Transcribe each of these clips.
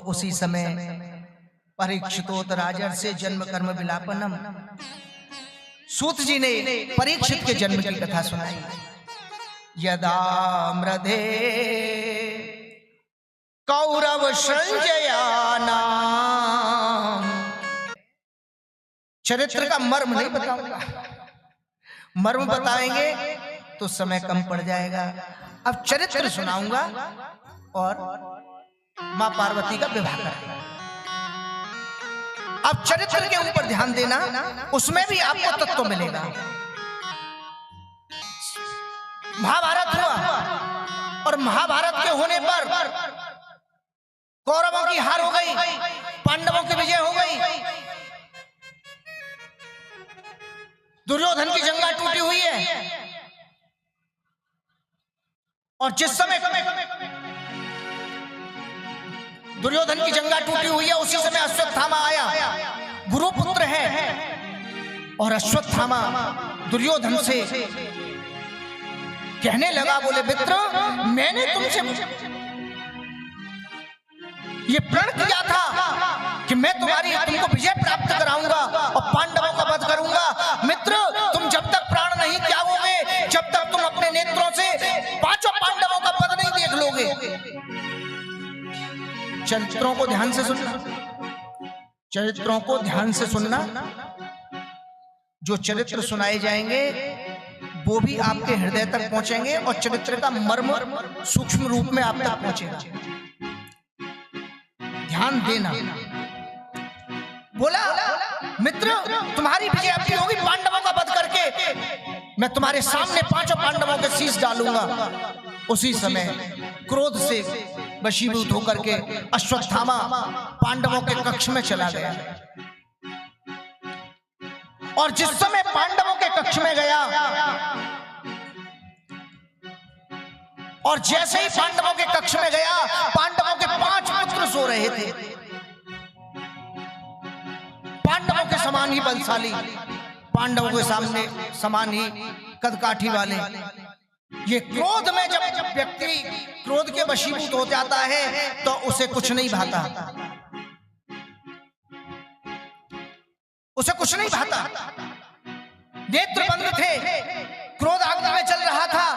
उसी समय परीक्षितोत राजर्षे जन्म कर्म विलापनम, सूत जी ने परीक्षित के जन्म की कथा सुनाई। यदा मृधे कौरव संजयाना, चरित्र का मर्म नहीं बताऊंगा, मर्म बताएंगे तो समय कम पड़ जाएगा। अब चरित्र सुनाऊंगा और मां पार्वती का विवाह कराएंगे। अब चरित्र के ऊपर ध्यान देना, उसमें भी आपको तत्व मिलेगा। महाभारत हुआ और महाभारत के होने पर कौरवों की हार हो गई, पांडवों की विजय हो गई। दुर्योधन की जंगा टूटी हुई है और जिस समय दुर्योधन की जंगा टूटी हुई है उसी समय अश्वत्थामा आया, गुरुपुत्र है। और अश्वत्थामा दुर्योधन से कहने लगा, बोले मित्र, मैंने तुमसे ये प्रण किया था कि मैं तुमको विजय प्राप्त कराऊंगा और पांडवों का वध करूंगा। मित्र, तुम जब तक प्राण नहीं त्यागोगे, जब तक तुम अपने नेत्रों से पांचों पांडवों का वध नहीं देख लोगे। चरित्रों को ध्यान से सुनना, चरित्रों को ध्यान से सुनना। जो चरित्र सुनाए जाएंगे वो भी आपके हृदय तक पहुंचेंगे और चरित्र का मर्म सूक्ष्म रूप में आप तक पहुंचेगा। ध्यान देना। बोला, मित्र, तुम्हारी विजय अपनी होगी पांडवों का वध करके, मैं तुम्हारे सामने पांचों पांडवों के शीश डालूंगा। उसी समय क्रोध से वशीभूत होकर के अश्वत्थामा पांडवों के कक्ष में चला गया। और जिस समय पांडवों के कक्ष में गया और जैसे ही पांडवों के कक्ष में गया, पांडवों के 5 पुत्र सो रहे थे, पांडवों के समान ही बलशाली, पांडवों के सामने समान ही कदकाठी वाले। ये क्रोध में जब व्यक्ति क्रोध के वशीभूत हो जाता है तो उसे कुछ नहीं भाता, उसे कुछ नहीं भाता। नेत्र बंद थे, क्रोध आग में चल रहा था।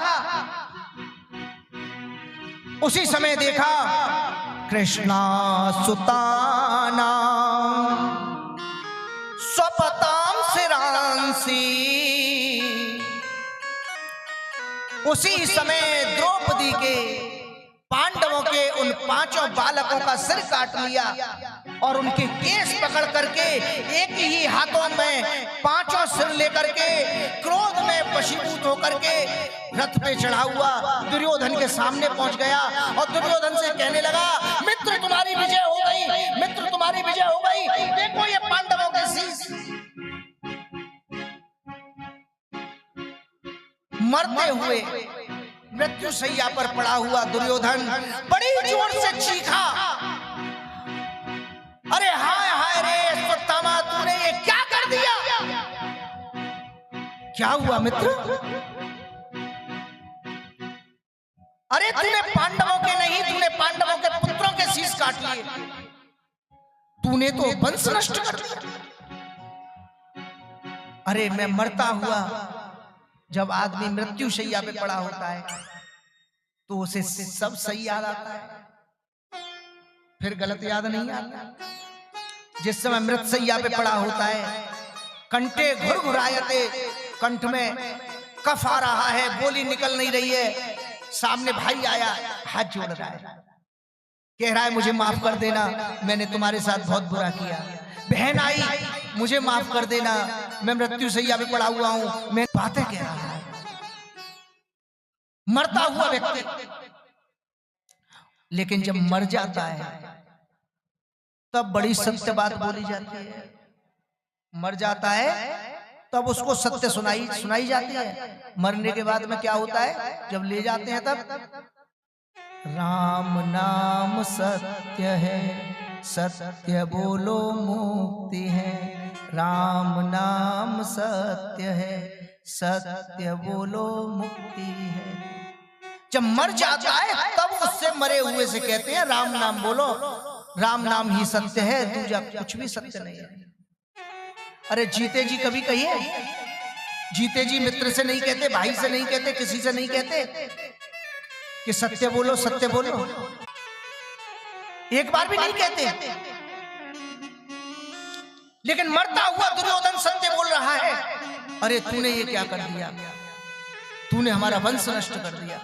उसी समय देखा कृष्णा सुताना स्वपताम सिरांसी। उसी समय द्रौपदी के पांडवों के उन 5 बालकों का सिर काट लिया और उनके केस पकड़ करके एक ही हाथों में 5 सिर लेकर के क्रोध में वशीभूत होकर के रथ पे चढ़ा हुआ दुर्योधन के सामने पहुंच गया और दुर्योधन से कहने लगा, मित्र, तुम्हारी विजय हो गई, मित्र, तुम्हारी विजय हो गई। देखो ये पांडवों के शीश। मरते हुए मृत्यु शैया पर पड़ा हुआ दुर्योधन बड़ी जोर से चीखा, अरे हाय हाय रे अश्वत्थामा, तूने ये क्या कर दिया? क्या हुआ मित्र? अरे तूने पांडवों के नहीं, तूने पांडवों के पुत्रों के शीश काट लिए, तूने तो वंश नष्ट कर दिया। अरे मैं मरता हुआ, जब आदमी मृत्यु शैया पे पड़ा होता है तो उसे सब सही याद आता है, फिर गलत याद नहीं आता। जिस समय मृत शैया पे पड़ा होता है, कंठे घुरघुरायते, कंठ में कफ आ रहा है, गोली निकल नहीं रही है, सामने भाई आया, हाथ जोड़ रहा है, कह रहा है मुझे माफ कर देना, मैंने तुम्हारे साथ बहुत बुरा किया। बहन आई, मुझे माफ कर देना, मैं मृत्यु शैया पे पड़ा हुआ हूं, मैं बातें कह रहा है। मरता हुआ व्यक्ति, लेकिन जब मर जाता है तब बड़ी सत्य बात बोली जाती है। मर जाता है तब उसको सत्य सुनाई जाती है। मरने के बाद में क्या होता है, जब ले जाते हैं तब राम नाम सत्य है, सत्य बोलो मुक्ति है, राम नाम सत्य है, सत्य बोलो मुक्ति है। जब मर जाता है तब उससे मरे हुए से कहते हैं राम नाम बोलो, राम नाम ही सत्य है, दूजा कुछ भी सत्य नहीं है। अरे जीते जी कभी कहिए, जीते जी मित्र से नहीं कहते, भाई से नहीं कहते, किसी से नहीं कहते कि सत्य बोलो सत्य बोलो, एक बार भी नहीं कहते। लेकिन मरता हुआ दुर्योधन सत्य बोल रहा है, अरे तूने ये क्या कर दिया, तूने हमारा वंश नष्ट कर दिया।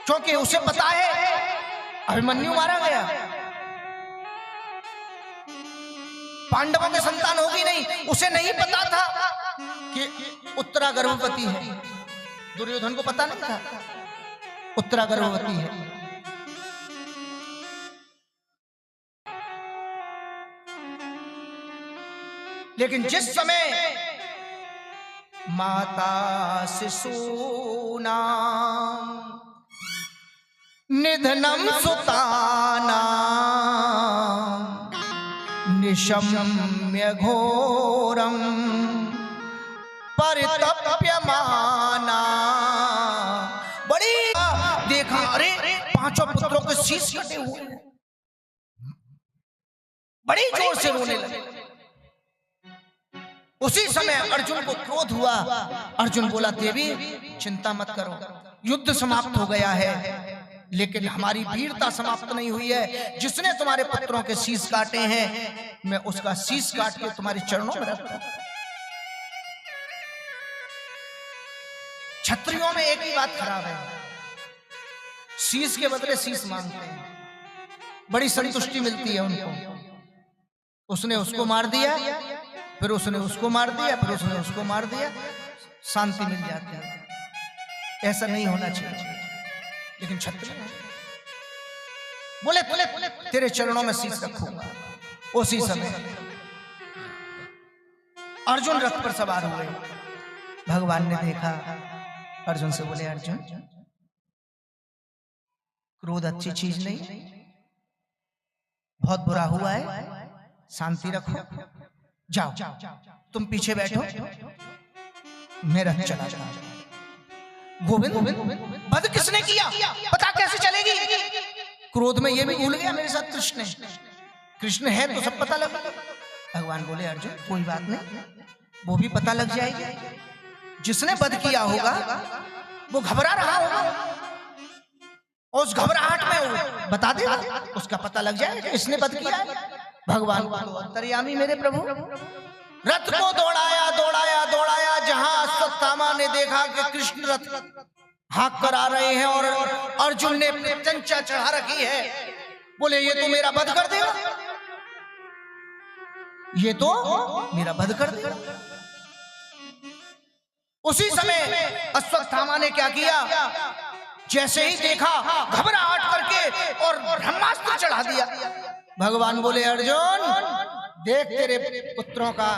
क्योंकि उसे पता है अभिमन्यु मारा गया, पांडवों की संतान होगी नहीं। उसे नहीं पता था कि उत्तरा गर्भवती है, दुर्योधन को पता नहीं था उत्तरा गर्भवती है। लेकिन जिस समय माता शिशूनां निधनम सुतानां निशम्य घोरम परितप्यमाना, बड़ी देखा अरे पांचों पुत्रों के शीश कटे हुए हैं, बड़ी जोर से रोने लगे। उसी समय अर्जुन को क्रोध हुआ। अर्जुन बोला देवी चिंता मत करो, युद्ध समाप्त हो गया है, लेकिन हमारी वीरता समाप्त नहीं हुई है। जिसने तुम्हारे पुत्रों के शीश काटे हैं, मैं उसका शीश काट के तुम्हारे चरणों में रखता हूं। क्षत्रियों में एक ही बात खराब है, शीश के बदले शीश मांगते हैं, बड़ी संतुष्टि मिलती है उनको। उसने उसको मार दिया, फिर उसने उसको मार दिया, फिर उसने उसको मार दिया, शांति मिल जाती है। ऐसा नहीं होना चाहिए। लेकिन क्षत्रिय बोले तेरे चरणों में शीश रखूंगा। उसी समय अर्जुन रथ पर सवार हुए। भगवान ने देखा, अर्जुन से बोले अर्जुन क्रोध अच्छी चीज नहीं, बहुत बुरा हुआ है, शांति रखो, जाओ तुम पीछे बैठो, मैं रथ चला जाऊं। गोविंद वध किसने किया पता कैसे चलेगी? क्रोध में ये भी भूल गया मेरे साथ कृष्ण है, कृष्ण है तो सब पता लगा। भगवान बोले अर्जुन कोई बात नहीं, वो भी पता लग जाएगी। जिसने वध किया होगा वो घबरा रहा होगा, उस घबराहट में बता देगा, उसका पता लग जाएगा इसने वध किया। भगवान अंतर्यामी मेरे प्रभु रथ को दौड़ाया दौड़ाया दौड़ाया, जहां अश्वत्थामा ने देखा कि कृष्ण रथ हाँक कर आ रहे हैं और अर्जुन ने अपने चंचा चढ़ा रखी है, बोले ये तो मेरा वध कर देगा, ये तो मेरा वध कर देगा। उसी समय अश्वत्थामा ने क्या किया, जैसे ही देखा घबराहट करके और ब्रह्मास्त्र चढ़ा दिया। भगवान बोले अर्जुन देख तेरे पुत्रों का